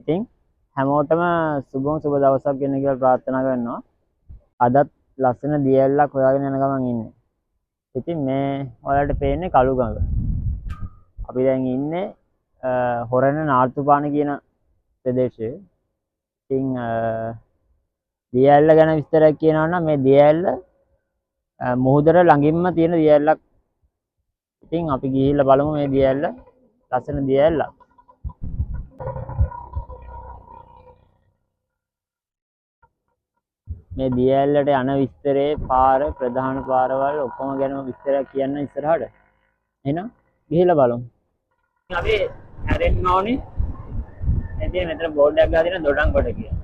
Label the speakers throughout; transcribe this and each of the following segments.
Speaker 1: ඉතින් හැමෝටම සුබ දවසක් වෙන්න කියලා ප්‍රාර්ථනා කරනවා. අදත් ලස්සන දියැලක් හොයාගෙන යන ගමන් ඉන්නේ. ඉතින් මේ ඔයාලට පේන්නේ කළුගඟ. අපි දැන් ඉන්නේ හොරණ නාර්තුපාන කියන ප්‍රදේශයේ. ඉතින් දියැල්ල ගැන විස්තරයක් කියනවා නම් මේ දියැල්ල මුහුදට ළඟින්ම තියෙන දියැලක්. ඉතින් අපි ගිහිල්ලා බලමු මේ දියැල්ල. ලස්සන දියැල්ලක්. මේ දියැලට යන විස්තරේ පාර ප්‍රධාන පාරවල් ඔක්කොම ගැනම විස්තරයක් කියන්න ඉස්සරහට. එහෙනම් ගිහිල්ලා බලමු. අපි හැරෙන්න ඕනේ. එතන මෙතන බෝඩ් එකක් ගහලා තියෙන දොඩංගොඩ කියලා.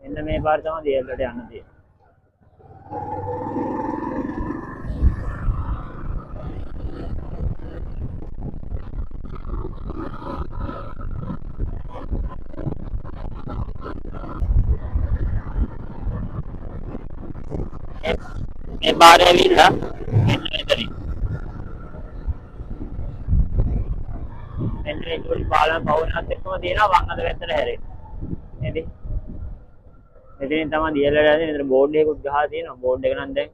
Speaker 1: මෙන්න මේ පාර තමයි දියැලට යන්න තියෙන්නේ. මේ පාර ඇවිල්ලා මෙන්න මෙතනින්. මෙන්න මේ පොඩි පාලම පවුනත් එක්කම තියෙනවා වංගද පැත්තට හැරෙන්න. නේද? මෙතනින් තමයි දියැලට යන්නේ. මෙතන බෝඩ් එකකුත් ගහලා තියෙනවා. බෝඩ් එක නම් දැන්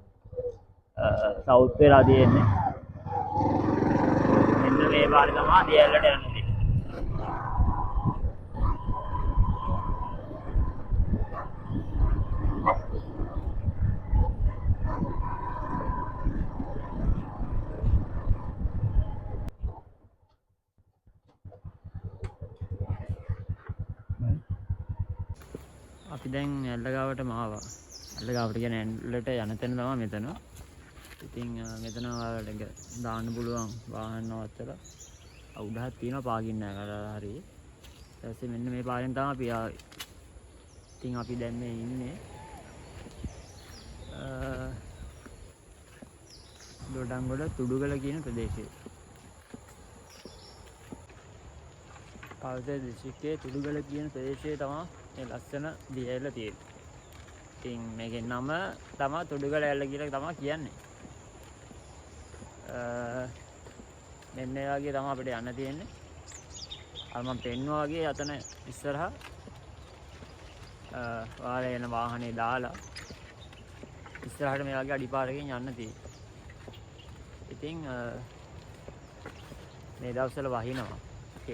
Speaker 1: සවුත් වෙලා තියෙන්නේ. මෙන්න මේ පාර තමයි දියැලට යන්නේ. අපි දැන් ඇල්ලගාවටම ආවා. ඇල්ලගාවට කියන්නේ ඇල්ලට යන තැන තමයි මෙතන. ඉතින් මෙතන ඔයාලට දාන්න පුළුවන් වාහන නවත්තලා උඩහත් තියෙනවා පාකින් නෑ හරි. ඊට පස්සේ මෙන්න මේ පාරෙන් තමයි අපි ආවේ. ඉතින් අපි දැන් මේ ඉන්නේ දොඩංගොඩ තුඩුගල කියන ප්‍රදේශයේ. පල්තේ දිස්ත්‍රික්කයේ තුඩුගල කියන ප්‍රදේශයේ තමයි මේ ලස්සන දියැල තියෙන්නේ. ඉතින් මේකේ නම තමයි තුඩුගල ඇල්ල කියලා තමයි කියන්නේ. මෙන්න මේ වගේ තමයි අපිට යන්න තියෙන්නේ. අර මම පෙන්නුවා වගේ අතන ඉස්සරහා ඔයාලා එන වාහනේ දාලා ඉස්සරහට මේ වගේ අඩිපාරකින් යන්න තියෙන්නේ. ඉතින් මේ දවස්වල වහිනවා.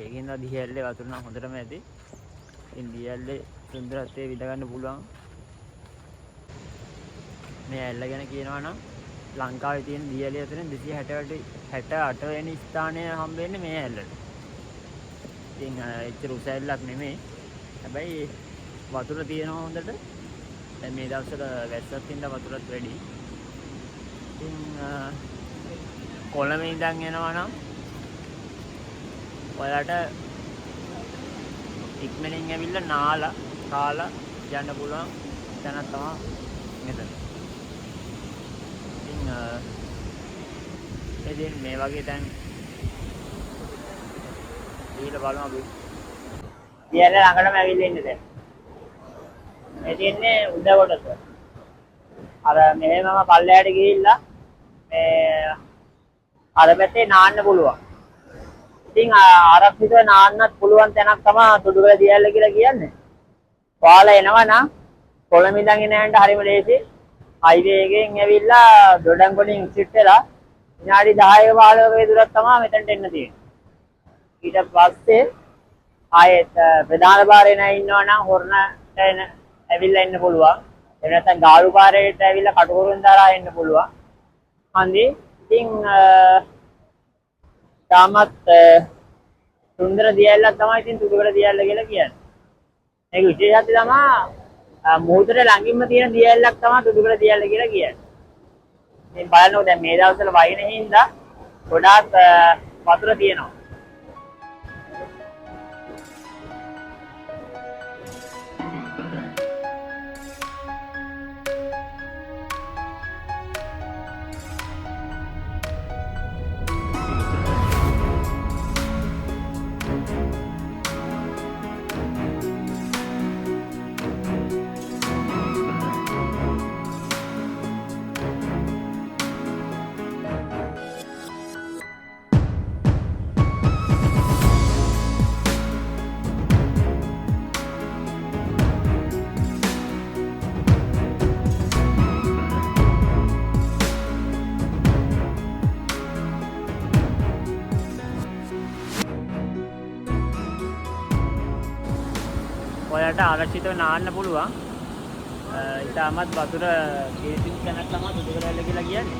Speaker 1: ඒකින්ද දියැල්ලේ වතුර නම් හොඳටම ඇති. ඉතින් දියැල්ලේ සුන්දරත්වය විඳ ගන්න පුළුවන්. මේ ඇල්ල ගැන කියනවා නම් ලංකාවේ තියෙන දියැලේ අතරින් 268 වෙනි ස්ථානය හම්බ වෙන්නේ මේ ඇල්ලට. ඉතින් එච්චර උස ඇල්ලක් නෙමෙයි. හැබැයි වතුර තියෙනවා හොඳට. දැන් මේ දවස්වල වැස්සක් තින්දා වතුරත් වැඩි. ඉතින් කොළඹ ඉඳන් එනවා නම් ඔයාලට ඉක්මනින් ඇවිල්ලා නාලා කාලා යන්න පුළුවන් තැනක් තමයි මෙතන. ඉතින් මේ වගේ තැන් ඊළ බලමු අපි. දියැල ළඟටම ඇවිල්ලා ඉන්නේ දැන්. මේ තියන්නේ උඩකොටස. අර මෙහෙමම පල්ලෙහාට ගිහිල්ලා මේ අර පැත්තේ නාන්න පුළුවන්. ඉතින් ආරක්ෂිතව නාන්නත් පුළුවන් තැනක් තමයි තුඩුගල දියැල්ල කියලා කියන්නේ. ඔයාලා එනවා නම් කොළඹ ඉඳන් එන යන්න හරිම ලේසි. හයිවේ එකෙන් ඇවිල්ලා දොඩංගොඩින් එක්සිට් වෙලා විනාඩි 10ක 15ක දුරක් තමයි මෙතනට එන්න තියෙන්නේ. ඊට පස්සේ ආයෙත් ප්‍රධාන පාරේ නැග ඉන්නවා නම් හොරණට එන ඇවිල්ලා එන්න පුළුවන්. එහෙම නැත්නම් ගාලු පාරේට ඇවිල්ලා කටුකුරුන් දාලා එන්න පුළුවන්. හන්දි ඉතින් තාමත් සුන්දර දියැලක් තමයි ඉතින් තුඩුගල දියැල්ල කියලා කියන්නේ. මේක විශේෂත්වය තමයි මුහුදට ළඟින්ම තියෙන දියැලක් තමයි තුඩුගල දියැල්ල කියලා කියන්නේ. ඉතින් බලන්නකො දැන් මේ දවස්වල වහින හින්දා ගොඩාක් වතුර තියෙනවා. ඔයාලට ආරක්ෂිතව නාන්න පුළුවන්. ඉතාමත් වතුර පිරිසිදු තැනක් තමයි දුදුකඩැල්ල කියලා කියන්නේ.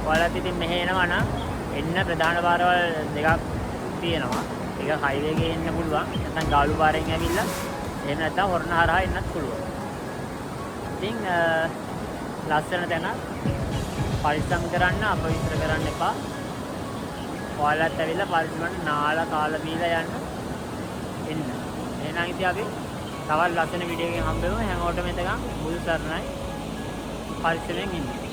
Speaker 1: ඔයාලත් ඉතින් මෙහෙ එනවා නම් එන්න ප්‍රධාන පාරවල් දෙකක් තියෙනවා. එක හයිවේ එකේ එන්න පුළුවන්. නැත්නම් ගාලු පාරෙන් ඇවිල්ලා එහෙම නැත්නම් හොරණ හරහා එන්නත් පුළුවන්. ඉතින් ලස්සන තැන පරිස්සම් කරන්න අපවිත්‍ර කරන්න එපා. ඔයාලත් ඇවිල්ලා පරිස්සමට නාලා කාලා බීලා යන්න එන්න. එහෙනම් ඉතින් අපි තවත් ලස්සන වීඩියෝ එකකින් හම්බ වෙමු. හැමෝටම එතකන් බුදු සරණයි. පරිස්සමෙන් ඉන්න.